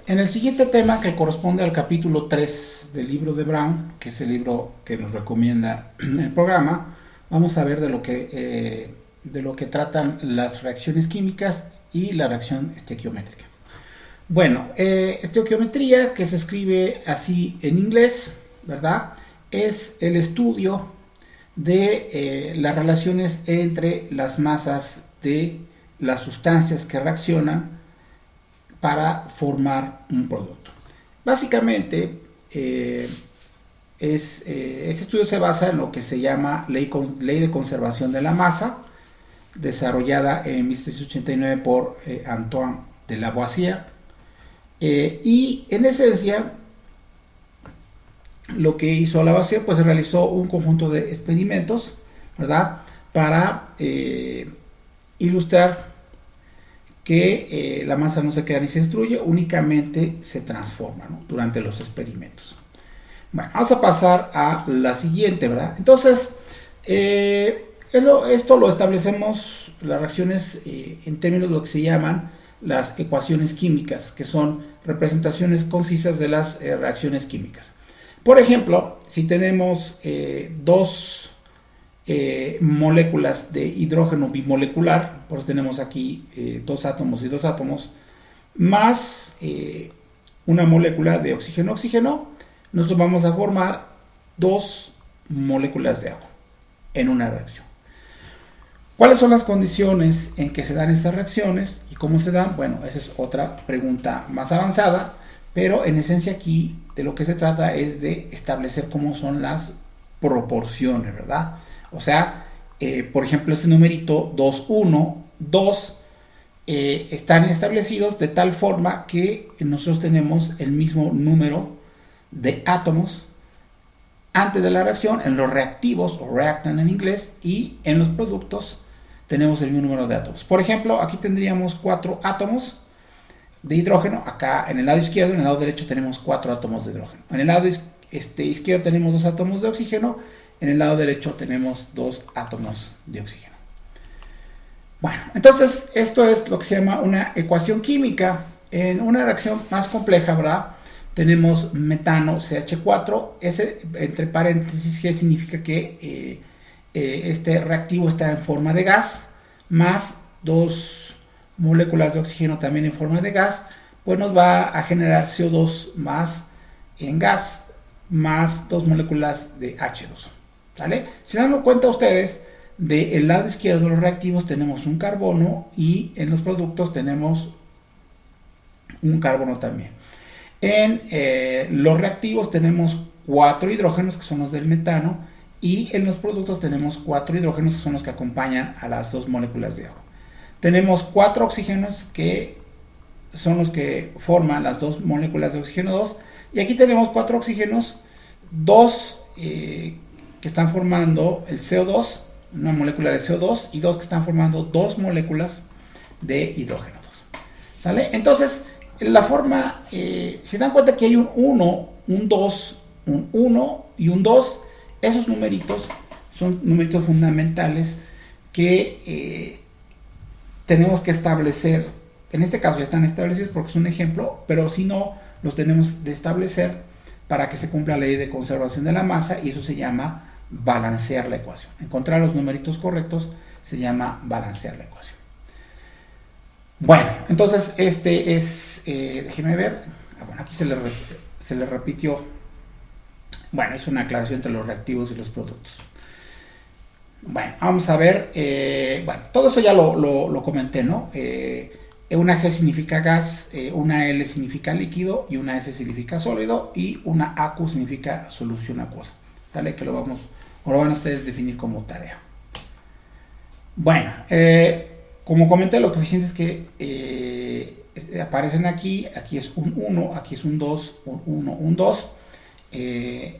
En el siguiente tema, que corresponde al capítulo 3 del libro de Brown, que es el libro que nos recomienda el programa, vamos a ver de lo que tratan las reacciones químicas y la reacción estequiométrica. Bueno, estequiometría, que se escribe así en inglés, ¿verdad? Es el estudio de las relaciones entre las masas de las sustancias que reaccionan para formar un producto. Básicamente, este estudio se basa en lo que se llama ley de conservación de la masa, desarrollada en 1789 por Antoine de Lavoisier, y en esencia lo que hizo Lavoisier, pues realizó un conjunto de experimentos, ¿verdad?, para ilustrar que la masa no se crea ni se destruye, únicamente se transforma, ¿no?, durante los experimentos. Bueno, vamos a pasar a la siguiente, ¿verdad? Entonces, esto lo establecemos, las reacciones, en términos de lo que se llaman las ecuaciones químicas, que son representaciones concisas de las reacciones químicas. Por ejemplo, si tenemos dos moléculas de hidrógeno bimolecular, por eso tenemos aquí dos átomos y dos átomos, más una molécula de oxígeno-oxígeno, nosotros vamos a formar dos moléculas de agua en una reacción. ¿Cuáles son las condiciones en que se dan estas reacciones y cómo se dan? Bueno, esa es otra pregunta más avanzada, pero en esencia aquí de lo que se trata es de establecer cómo son las proporciones, ¿verdad? O sea, por ejemplo, este numerito 2, 1, 2 están establecidos de tal forma que nosotros tenemos el mismo número de átomos antes de la reacción, en los reactivos o reactant en inglés, y en los productos tenemos el mismo número de átomos. Por ejemplo, aquí tendríamos 4 átomos de hidrógeno, acá en el lado izquierdo, en el lado derecho tenemos 4 átomos de hidrógeno. En el lado izquierdo tenemos 2 átomos de oxígeno, en el lado derecho tenemos 2 átomos de oxígeno. Bueno, entonces esto es lo que se llama una ecuación química. En una reacción más compleja, ¿verdad?, tenemos metano CH4, ese entre paréntesis G significa que este reactivo está en forma de gas, más 2 moléculas de oxígeno también en forma de gas, pues nos va a generar CO2 más en gas, más 2 moléculas de H2. ¿Vale? Si se dan cuenta ustedes, del lado izquierdo de los reactivos tenemos un carbono y en los productos tenemos un carbono también. En los reactivos tenemos 4 hidrógenos, que son los del metano, y en los productos tenemos 4 hidrógenos, que son los que acompañan a las 2 moléculas de agua. Tenemos 4 oxígenos, que son los que forman las 2 moléculas de oxígeno 2, y aquí tenemos 4 oxígenos, 2 que están formando el CO2, una molécula de CO2, y 2 que están formando 2 moléculas de hidrógeno 2. ¿Sale? Entonces, la forma, se dan cuenta que hay un 1, un 2, un 1 y un 2. Esos numeritos son numeritos fundamentales que tenemos que establecer. En este caso ya están establecidos porque es un ejemplo, pero si no, los tenemos de establecer para que se cumpla la ley de conservación de la masa, y eso se llama balancear la ecuación. Encontrar los numeritos correctos se llama balancear la ecuación. Bueno, entonces este es, déjenme ver, bueno, aquí se le repitió, bueno, es una aclaración entre los reactivos y los productos. Bueno, vamos a ver, bueno, todo eso ya lo comenté, ¿no? Una G significa gas, una L significa líquido, y una S significa sólido, y una AQ significa solución acuosa. ¿Sale? Que lo van a ustedes definir como tarea. Bueno, como comenté, los coeficientes que aparecen aquí es un 1, aquí es un 2, un 1, un 2.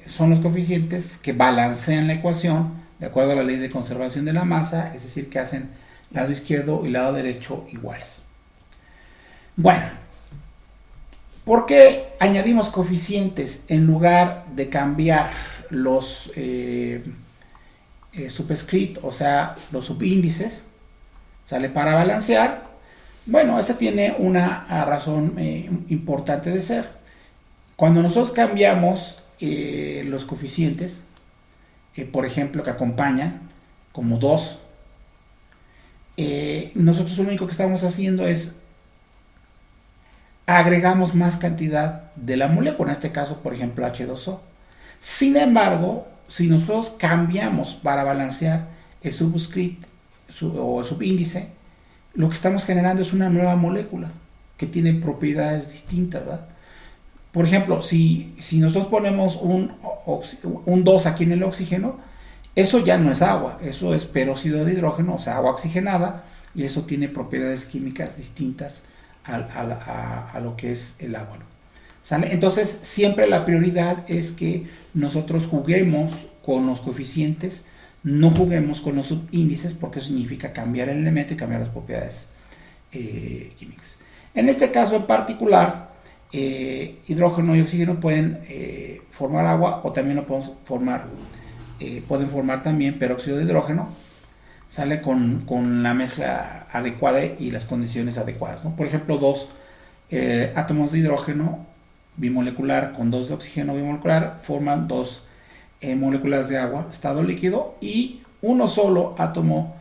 Son los coeficientes que balancean la ecuación de acuerdo a la ley de conservación de la masa, es decir, que hacen lado izquierdo y lado derecho iguales. Bueno, ¿por qué añadimos coeficientes en lugar de cambiar los subscript, o sea, los subíndices? ¿Sale? Para balancear, Bueno, esa tiene una razón importante de ser. Cuando nosotros cambiamos los coeficientes, por ejemplo, que acompañan, como 2, nosotros lo único que estamos haciendo es agregamos más cantidad de la molécula, en este caso, por ejemplo, H2O. Sin embargo, si nosotros cambiamos para balancear el subscript o el subíndice, lo que estamos generando es una nueva molécula que tiene propiedades distintas, ¿verdad? Por ejemplo, si nosotros ponemos un 2 aquí en el oxígeno, eso ya no es agua, eso es peróxido de hidrógeno, o sea, agua oxigenada, y eso tiene propiedades químicas distintas a lo que es el agua, ¿no? ¿Sale? Entonces, siempre la prioridad es que nosotros juguemos con los coeficientes, no juguemos con los subíndices, porque eso significa cambiar el elemento y cambiar las propiedades químicas. En este caso en particular, hidrógeno y oxígeno pueden formar agua, o también lo podemos formar, pueden formar también peróxido de hidrógeno, sale con la mezcla adecuada y las condiciones adecuadas, ¿no? Por ejemplo, 2 átomos de hidrógeno bimolecular con 2 de oxígeno bimolecular forman 2 moléculas de agua, estado líquido, y uno solo átomo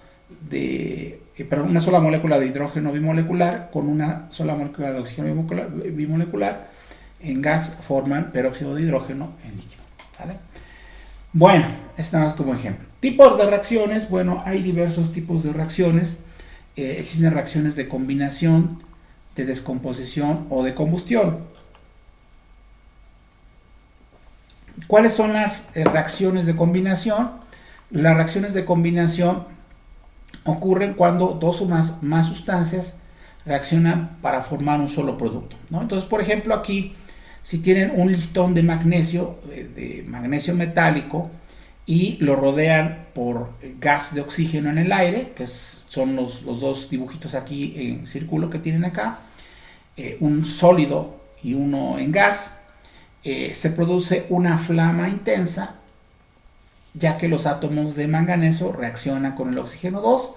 de, una sola molécula de hidrógeno bimolecular con una sola molécula de oxígeno bimolecular en gas forman peróxido de hidrógeno en líquido, ¿vale? Bueno, esto nada más como ejemplo. Tipos de reacciones, bueno, hay diversos tipos de reacciones. Existen reacciones de combinación, de descomposición o de combustión. ¿Cuáles son las reacciones de combinación? Las reacciones de combinación ocurren cuando 2 o más sustancias reaccionan para formar un solo producto, ¿no? Entonces, por ejemplo, aquí, si tienen un listón de magnesio metálico, y lo rodean por gas de oxígeno en el aire, que son los 2 dibujitos aquí en círculo que tienen acá, un sólido y uno en gas, se produce una flama intensa, ya que los átomos de manganeso reaccionan con el oxígeno 2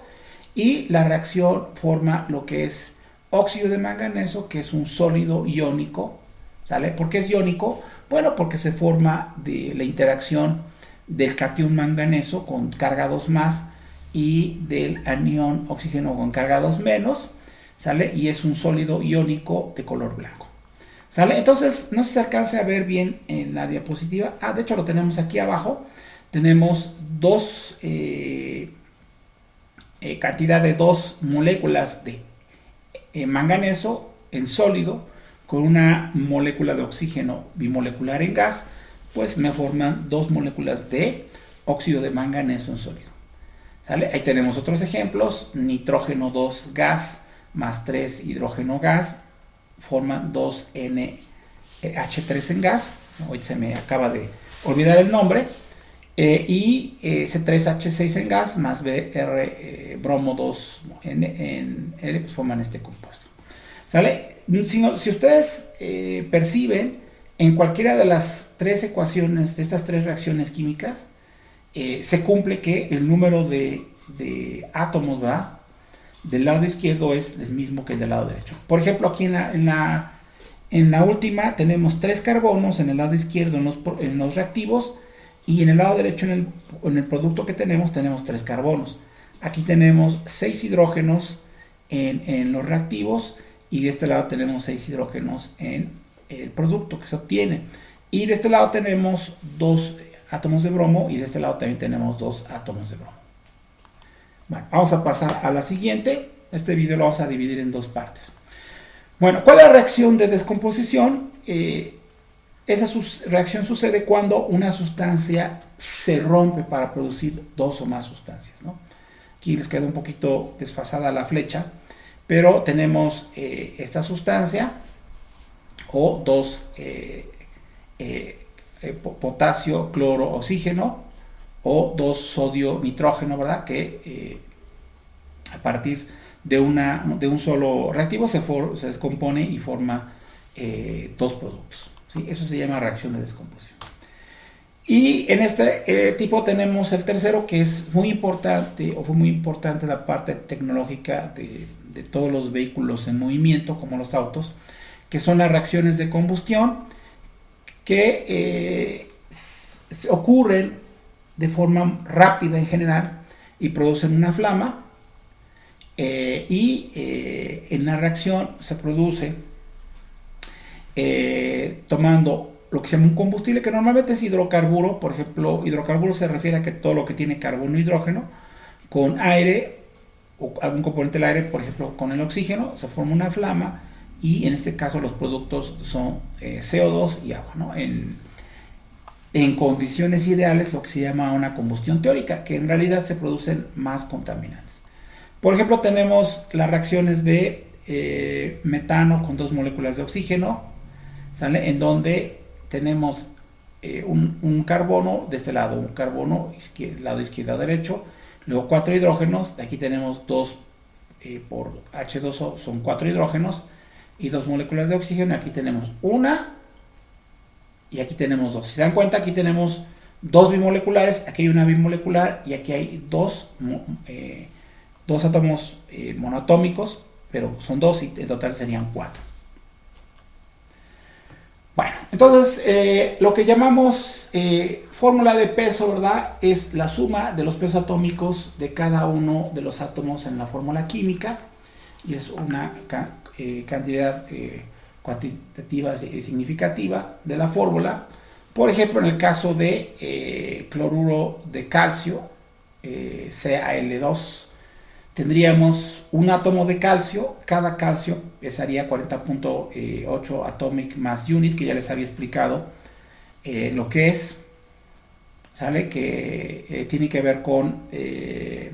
y la reacción forma lo que es óxido de manganeso, que es un sólido iónico, ¿sale? ¿Por qué es iónico? Bueno, porque se forma de la interacción del catión manganeso con carga 2 más y del anión oxígeno con carga 2 menos, ¿sale? Y es un sólido iónico de color blanco, ¿sale? Entonces, no sé si se alcanza a ver bien en la diapositiva. De hecho lo tenemos aquí abajo. Tenemos cantidad de 2 moléculas de manganeso en sólido con una molécula de oxígeno bimolecular en gas, pues me forman 2 moléculas de óxido de manganeso en sólido, ¿sale? Ahí tenemos otros ejemplos. Nitrógeno 2 gas más 3 hidrógeno gas forman 2 NH3 en gas. Hoy se me acaba de olvidar el nombre. Y C3H6 en gas más Br bromo 2 en L, pues forman este compuesto, ¿sale? Si ustedes perciben, en cualquiera de las 3 ecuaciones de estas 3 reacciones químicas, se cumple que el número de átomos, ¿verdad?, del lado izquierdo es el mismo que el del lado derecho. Por ejemplo, aquí en la última tenemos 3 carbonos en el lado izquierdo en los reactivos, y en el lado derecho en el producto que tenemos 3 carbonos. Aquí tenemos 6 hidrógenos en los reactivos, y de este lado tenemos 6 hidrógenos en el producto que se obtiene, y de este lado tenemos 2 átomos de bromo, y de este lado también tenemos 2 átomos de bromo. Bueno, vamos a pasar a la siguiente. Este video lo vamos a dividir en 2 partes. Bueno, ¿cuál es la reacción de descomposición? Esa reacción sucede cuando una sustancia se rompe para producir 2 o más sustancias, ¿no? Aquí les queda un poquito desfasada la flecha, pero tenemos esta sustancia, o 2 potasio, cloro, oxígeno, o 2 sodio, nitrógeno, ¿verdad? Que a partir de un solo reactivo se descompone y forma 2 productos, ¿sí? Eso se llama reacción de descomposición. Y en este tipo tenemos el tercero, que es muy importante, o fue muy importante la parte tecnológica de todos los vehículos en movimiento, como los autos, que son las reacciones de combustión, que ocurren de forma rápida en general y producen una flama, en la reacción se produce tomando lo que se llama un combustible, que normalmente es hidrocarburo. Por ejemplo, hidrocarburo se refiere a que todo lo que tiene carbono e hidrógeno con aire o algún componente del aire, por ejemplo con el oxígeno, se forma una flama, y en este caso los productos son CO2 y agua, ¿no? En condiciones ideales, lo que se llama una combustión teórica, que en realidad se producen más contaminantes. Por ejemplo, tenemos las reacciones de metano con dos moléculas de oxígeno, ¿sale? En donde tenemos un carbono de este lado, un carbono lado izquierdo derecho, luego 4 hidrógenos. Aquí tenemos 2 por H2O, son 4 hidrógenos y 2 moléculas de oxígeno. Aquí tenemos una y aquí tenemos 2. Si se dan cuenta, aquí tenemos 2 bimoleculares, aquí hay una bimolecular y aquí hay dos átomos monoatómicos, pero son 2 y en total serían 4. Bueno, entonces lo que llamamos fórmula de peso, ¿verdad? Es la suma de los pesos atómicos de cada uno de los átomos en la fórmula química, y es una cantidad cuantitativa significativa de la fórmula. Por ejemplo, en el caso de cloruro de calcio, CaL2, tendríamos un átomo de calcio. Cada calcio pesaría 40.8 atomic mass unit, que ya les había explicado lo que es, ¿sale? Que tiene que ver con el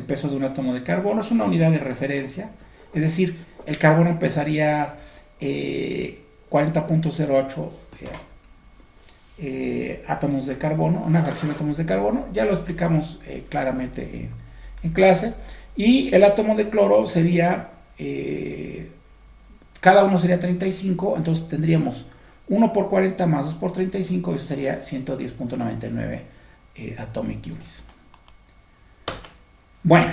peso de un átomo de carbono. Es una unidad de referencia, es decir, el carbono pesaría 40.08 átomos de carbono, una fracción de átomos de carbono. Ya lo explicamos claramente en clase. Y el átomo de cloro sería, cada uno sería 35, entonces tendríamos 1 por 40 más 2 por 35, eso sería 110.99 atomic units. Bueno,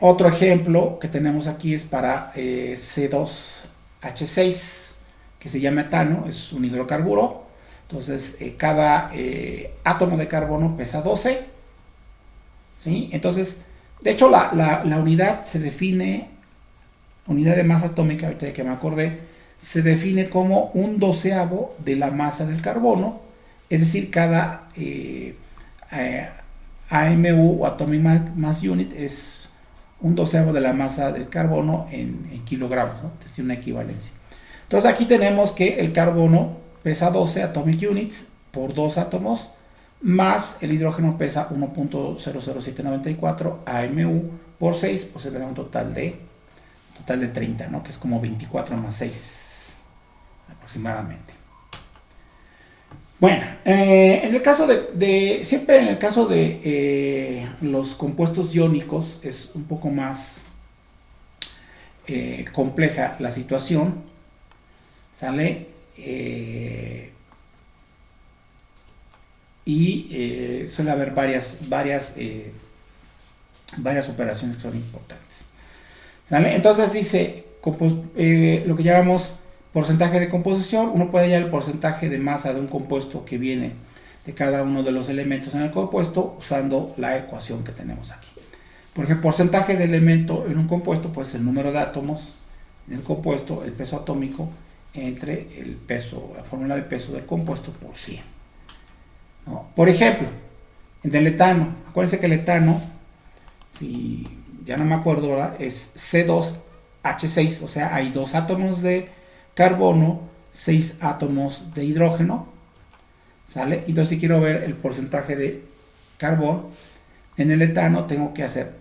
otro ejemplo que tenemos aquí es para C2H6, que se llama etano, es un hidrocarburo. Entonces, cada átomo de carbono pesa 12, ¿sí? Entonces, de hecho, la unidad se define, unidad de masa atómica, ahorita que me acordé, se define como un doceavo de la masa del carbono, es decir, cada AMU o Atomic Mass Unit es un doceavo de la masa del carbono en kilogramos, ¿no? Tiene una equivalencia. Entonces aquí tenemos que el carbono pesa 12 atomic units por 2 átomos, más el hidrógeno pesa 1.00794 AMU por 6, pues se le da un total de 30, ¿no? Que es como 24 más 6 aproximadamente. Bueno, en el caso siempre en el caso de los compuestos iónicos es un poco más compleja la situación, ¿sale? Suele haber varias operaciones que son importantes, ¿sale? Entonces dice lo que llamamos porcentaje de composición. Uno puede hallar el porcentaje de masa de un compuesto que viene de cada uno de los elementos en el compuesto usando la ecuación que tenemos aquí. Por ejemplo, porcentaje de elemento en un compuesto, pues el número de átomos en el compuesto, el peso atómico entre el peso, la fórmula de peso del compuesto por 100, ¿no? Por ejemplo, en el etano, acuérdense que el etano, si ya no me acuerdo, ¿verdad? Es C2H6, o sea, hay 2 átomos de carbono, 6 átomos de hidrógeno, ¿sale? Entonces, si quiero ver el porcentaje de carbón en el etano, tengo que hacer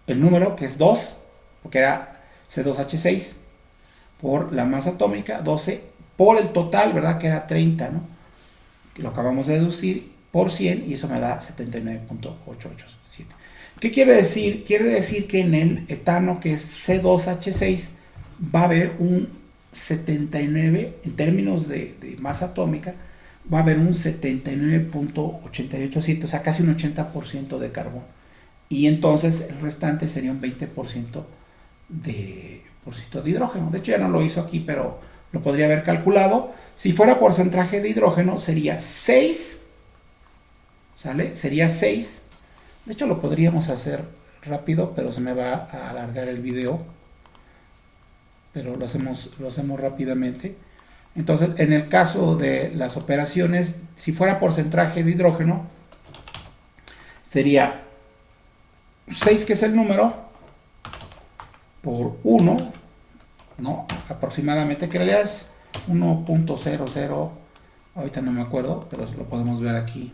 el número, que es 2, porque era C2H6, por la masa atómica, 12, por el total, ¿verdad? Que era 30, ¿no? Que lo acabamos de deducir, por 100, y eso me da 79.887. ¿Qué quiere decir? Quiere decir que en el etano, que es C2H6, va a haber un 79, en términos de masa atómica, va a haber un 79.887, o sea, casi un 80% de carbón. Y entonces el restante sería un 20% de hidrógeno. De hecho ya no lo hizo aquí, pero lo podría haber calculado. Si fuera porcentaje de hidrógeno sería 6, ¿sale? Sería 6. De hecho lo podríamos hacer rápido, pero se me va a alargar el video. Pero lo hacemos rápidamente. Entonces, en el caso de las operaciones, si fuera porcentaje de hidrógeno, sería 6, que es el número, por 1, ¿no? Aproximadamente, que en realidad es 1.00, ahorita no me acuerdo, pero lo podemos ver aquí.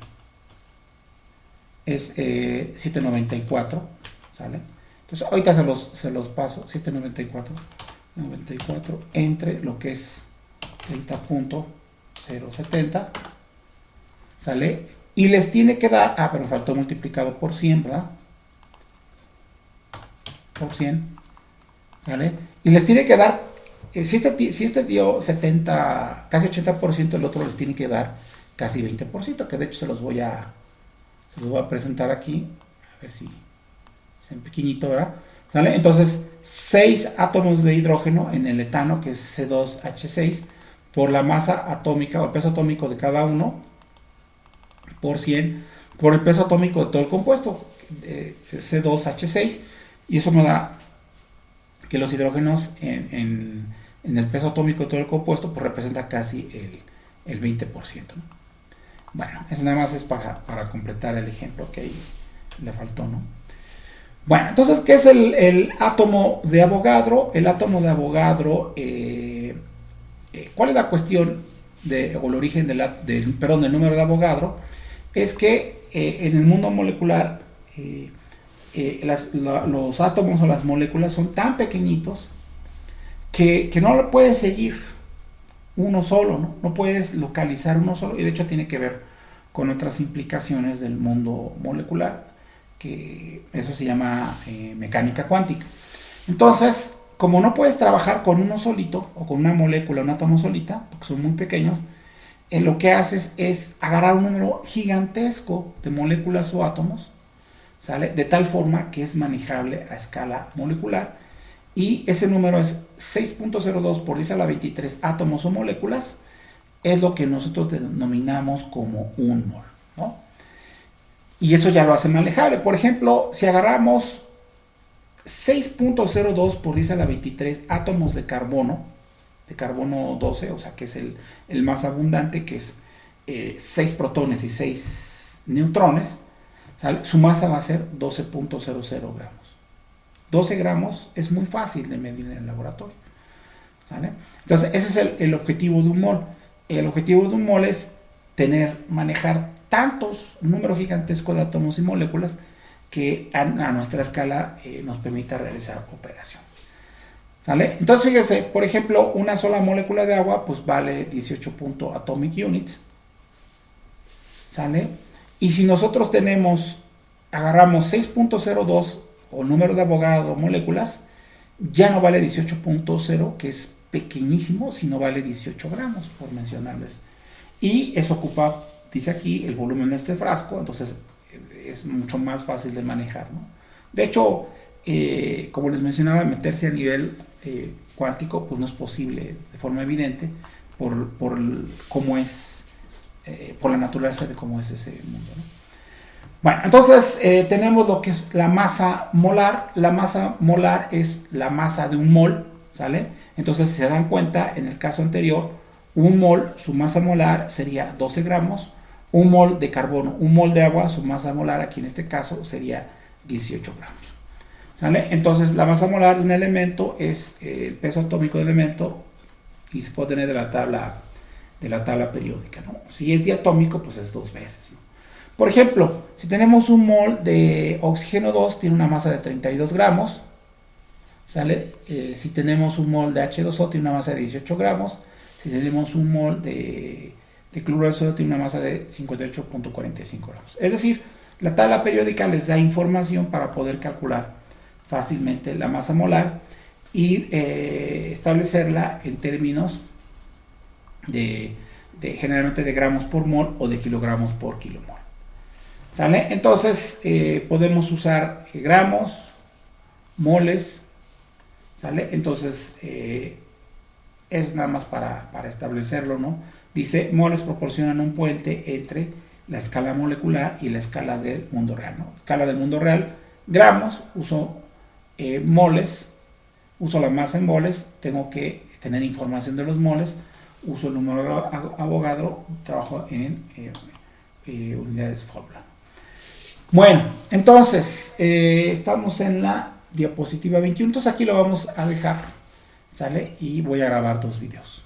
Es 794, ¿sale? Entonces, ahorita se los paso, 794, 94 entre lo que es 30.070, ¿sale? Y les tiene que dar, pero faltó multiplicado por 100, ¿verdad? Por 100, ¿sale? Y les tiene que dar, si este dio 70, casi 80%, el otro les tiene que dar casi 20%, que de hecho se los voy a presentar aquí, a ver si es en pequeñito, ¿verdad? ¿Sale? Entonces, 6 átomos de hidrógeno en el etano, que es C2H6, por la masa atómica o el peso atómico de cada uno, por 100, por el peso atómico de todo el compuesto, C2H6, y eso me da que los hidrógenos en el peso atómico de todo el compuesto, pues representa casi el 20%, ¿no? Bueno, eso nada más es para completar el ejemplo que ahí le faltó, ¿no? Bueno, entonces, ¿qué es el átomo de Avogadro? El átomo de Avogadro, ¿cuál es la cuestión o el origen del número de Avogadro? Es que en el mundo molecular los átomos o las moléculas son tan pequeñitos que no lo puedes seguir uno solo, ¿no? No puedes localizar uno solo, y de hecho tiene que ver con otras implicaciones del mundo molecular, que eso se llama mecánica cuántica. Entonces, como no puedes trabajar con uno solito, o con una molécula, un átomo solita, porque son muy pequeños, lo que haces es agarrar un número gigantesco de moléculas o átomos, ¿sale? De tal forma que es manejable a escala molecular, y ese número es 6.02 por 10 a la 23 átomos o moléculas, es lo que nosotros denominamos como un mol, ¿no? Y eso ya lo hace manejable. Por ejemplo, si agarramos 6.02 por 10 a la 23 átomos de carbono 12, o sea que es el más abundante, que es 6 protones y 6 neutrones, ¿sale? Su masa va a ser 12.00 gramos. 12 gramos es muy fácil de medir en el laboratorio, ¿sale? Entonces, ese es el objetivo de un mol. El objetivo de un mol es manejar tantos números gigantescos de átomos y moléculas que a nuestra escala nos permita realizar operación, ¿sale? Entonces, fíjense, por ejemplo, una sola molécula de agua pues vale 18 atomic units, ¿sale? Y si nosotros agarramos 6.02 o número de Avogadro moléculas, ya no vale 18.0, que es pequeñísimo, sino vale 18 gramos, por mencionarles. Y eso ocupa, dice aquí, el volumen de este frasco, entonces es mucho más fácil de manejar, ¿no? De hecho, como les mencionaba, meterse a nivel cuántico pues no es posible de forma evidente por cómo es, por la naturaleza de cómo es ese mundo, ¿no? Bueno, entonces tenemos lo que es la masa molar. La masa molar es la masa de un mol, ¿sale? Entonces, si se dan cuenta, en el caso anterior, un mol, su masa molar sería 12 gramos. Un mol de carbono, un mol de agua, su masa molar aquí en este caso sería 18 gramos, ¿sale? Entonces, la masa molar de un elemento es el peso atómico del elemento, y se puede tener de la tabla periódica, ¿no? Si es diatómico, pues es 2 veces, ¿no? Por ejemplo, si tenemos un mol de oxígeno 2, tiene una masa de 32 gramos, ¿sale? Si tenemos un mol de H2O, tiene una masa de 18 gramos. Si tenemos un mol de cloruro de sodio, tiene una masa de 58.45 gramos. Es decir, la tabla periódica les da información para poder calcular fácilmente la masa molar y establecerla en términos de generalmente de gramos por mol o de kilogramos por kilomol. ¿Sale? Entonces podemos usar gramos, moles, ¿sale? Entonces es nada más para establecerlo, ¿no? Dice, moles proporcionan un puente entre la escala molecular y la escala del mundo real, ¿no? Escala del mundo real, gramos, uso moles, uso la masa en moles, tengo que tener información de los moles, uso el número de Avogadro, trabajo en unidades Fórmula. Bueno, entonces estamos en la diapositiva 21, entonces aquí lo vamos a dejar, ¿sale? Y voy a grabar 2 videos.